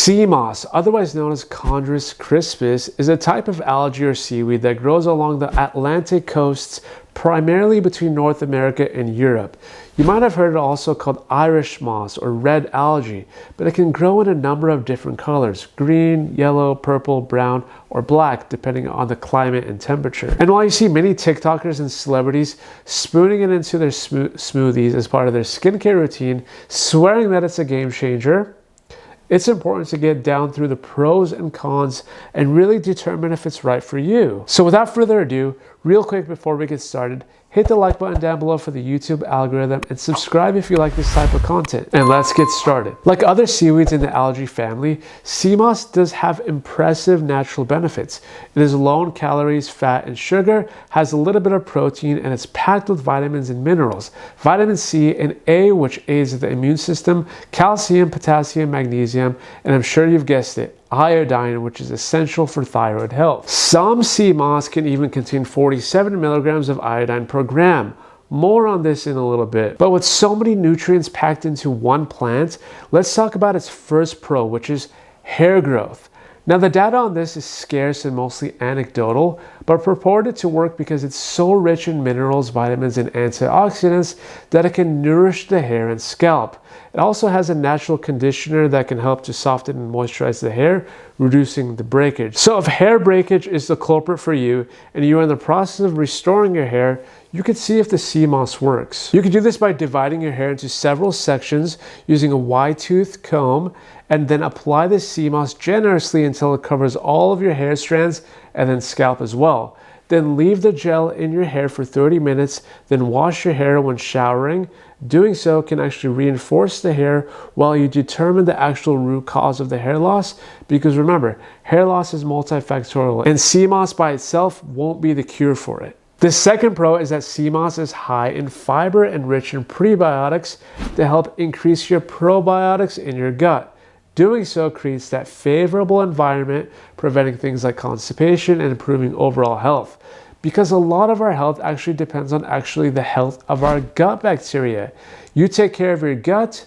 Sea moss, otherwise known as Chondrus crispus, is a type of algae or seaweed that grows along the Atlantic coasts, primarily between North America and Europe. You might have heard it also called Irish moss or red algae, but it can grow in a number of different colors: green, yellow, purple, brown, or black, depending on the climate and temperature. And while you see many TikTokers and celebrities spooning it into their smoothies as part of their skincare routine, swearing that it's a game changer, it's important to get down through the pros and cons and really determine if it's right for you. So without further ado, real quick before we get started, hit the like button down below for the YouTube algorithm and subscribe if you like this type of content. And let's get started. Like other seaweeds in the algae family, sea moss does have impressive natural benefits. It is low in calories, fat, and sugar, has a little bit of protein, and it's packed with vitamins and minerals. Vitamin C and A, which aids the immune system, calcium, potassium, magnesium, and I'm sure you've guessed it, iodine, which is essential for thyroid health. Some sea moss can even contain 47 milligrams of iodine per gram. More on this in a little bit. But with so many nutrients packed into one plant, let's talk about its first pro, which is hair growth. Now, the data on this is scarce and mostly anecdotal, but purported to work because it's so rich in minerals, vitamins, and antioxidants that it can nourish the hair and scalp. It also has a natural conditioner that can help to soften and moisturize the hair, reducing the breakage. So if hair breakage is the culprit for you and you're in the process of restoring your hair, you can see if the sea moss works. You can do this by dividing your hair into several sections using a wide-toothed comb, and then apply the sea moss generously until it covers all of your hair strands and then scalp as well. Then leave the gel in your hair for 30 minutes, then wash your hair when showering. Doing so can actually reinforce the hair while you determine the actual root cause of the hair loss, because remember, hair loss is multifactorial and sea moss by itself won't be the cure for it. The second pro is that sea moss is high in fiber and rich in prebiotics to help increase your probiotics in your gut. Doing so creates that favorable environment, preventing things like constipation and improving overall health. Because a lot of our health actually depends on the health of our gut bacteria. You take care of your gut,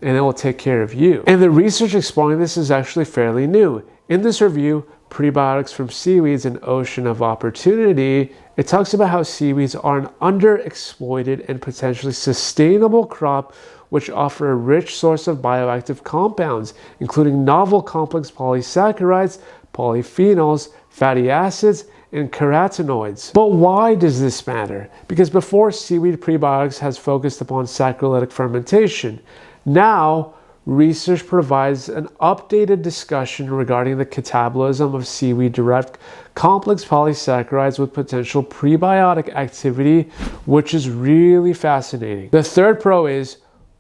and it will take care of you. And the research exploring this is actually fairly new. In this review, Prebiotics from Seaweeds, an Ocean of Opportunity, it talks about how seaweeds are an underexploited and potentially sustainable crop which offer a rich source of bioactive compounds, including novel complex polysaccharides, polyphenols, fatty acids, and carotenoids. But why does this matter? Because before, seaweed prebiotics has focused upon saccharolytic fermentation. Now, research provides an updated discussion regarding the catabolism of seaweed-derived complex polysaccharides with potential prebiotic activity, which is really fascinating. The third pro is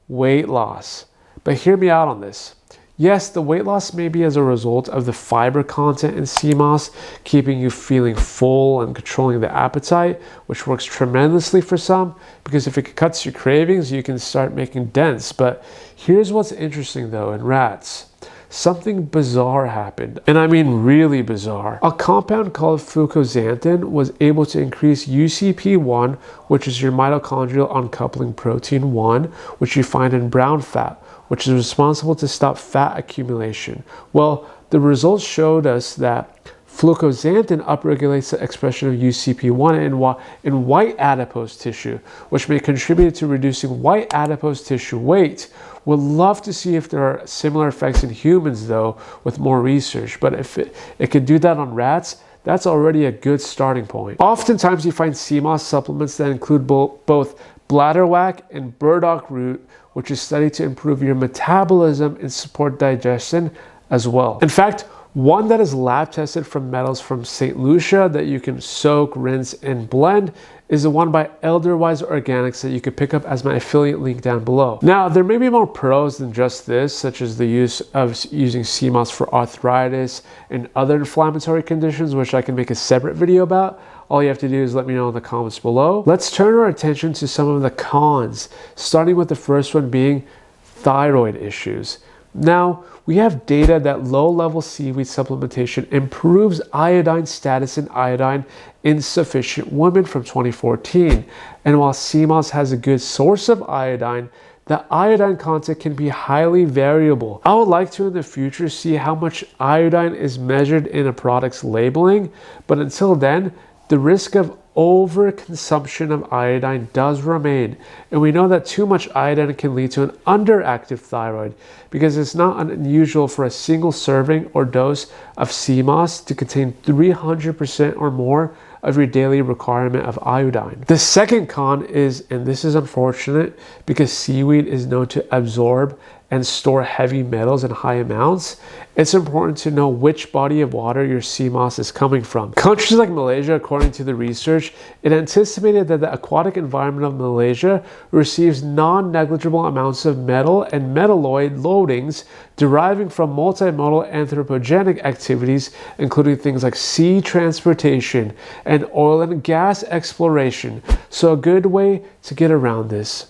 weight loss. But hear me out on this. Yes, the weight loss may be as a result of the fiber content in sea moss, keeping you feeling full and controlling the appetite, which works tremendously for some, because if it cuts your cravings, you can start making dents. But here's what's interesting though, in rats. Something bizarre happened, and I mean really bizarre. A compound called fucoxanthin was able to increase UCP1, which is your mitochondrial uncoupling protein 1, which you find in brown fat, which is responsible to stop fat accumulation. Well, the results showed us that fucoxanthin upregulates the expression of UCP1 in white adipose tissue, which may contribute to reducing white adipose tissue weight. Would love to see if there are similar effects in humans though, with more research. But if it could do that on rats, that's already a good starting point. Oftentimes you find sea moss supplements that include both bladderwrack and burdock root, which is studied to improve your metabolism and support digestion as well. In fact, one that is lab tested from metals from St. Lucia that you can soak, rinse, and blend is the one by Elderwise Organics that you can pick up as my affiliate link down below. Now, there may be more pros than just this, such as the use of using sea moss for arthritis and other inflammatory conditions, which I can make a separate video about. All you have to do is let me know in the comments below. Let's turn our attention to some of the cons, starting with the first one being thyroid issues. Now, we have data that low-level seaweed supplementation improves iodine status in iodine insufficient women from 2014. And while sea moss has a good source of iodine, the iodine content can be highly variable. I would like to in the future see how much iodine is measured in a product's labeling, but until then, the risk of overconsumption of iodine does remain, and we know that too much iodine can lead to an underactive thyroid because it's not unusual for a single serving or dose of sea moss to contain 300% or more of your daily requirement of iodine. The second con is, and this is unfortunate because seaweed is known to absorb and store heavy metals in high amounts, it's important to know which body of water your sea moss is coming from. Countries like Malaysia, according to the research, it anticipated that the aquatic environment of Malaysia receives non-negligible amounts of metal and metalloid loadings deriving from multimodal anthropogenic activities, including things like sea transportation and oil and gas exploration. So a good way to get around this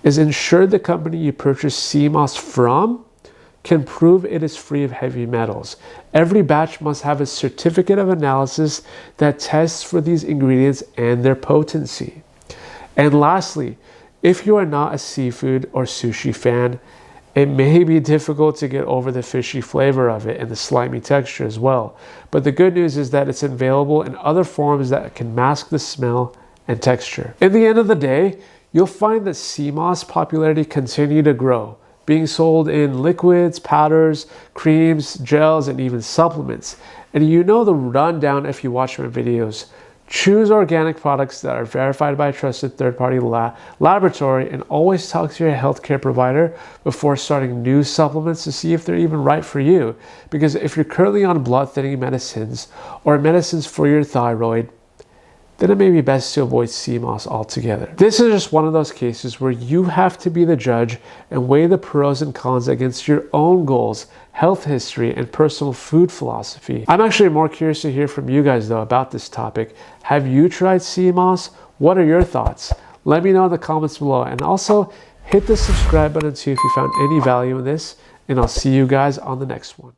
is ensure the company you purchase sea moss from can prove it is free of heavy metals. Every batch must have a certificate of analysis that tests for these ingredients and their potency. And lastly, if you are not a seafood or sushi fan, it may be difficult to get over the fishy flavor of it and the slimy texture as well. But the good news is that it's available in other forms that can mask the smell and texture. In the end of the day, you'll find that sea moss popularity continue to grow, being sold in liquids, powders, creams, gels, and even supplements. And you know the rundown if you watch my videos. Choose organic products that are verified by a trusted third-party laboratory, and always talk to your healthcare provider before starting new supplements to see if they're even right for you. Because if you're currently on blood-thinning medicines or medicines for your thyroid, then it may be best to avoid sea moss altogether. This is just one of those cases where you have to be the judge and weigh the pros and cons against your own goals, health history, and personal food philosophy. I'm actually more curious to hear from you guys though about this topic. Have you tried sea moss? What are your thoughts? Let me know in the comments below, and also hit the subscribe button too if you found any value in this, and I'll see you guys on the next one.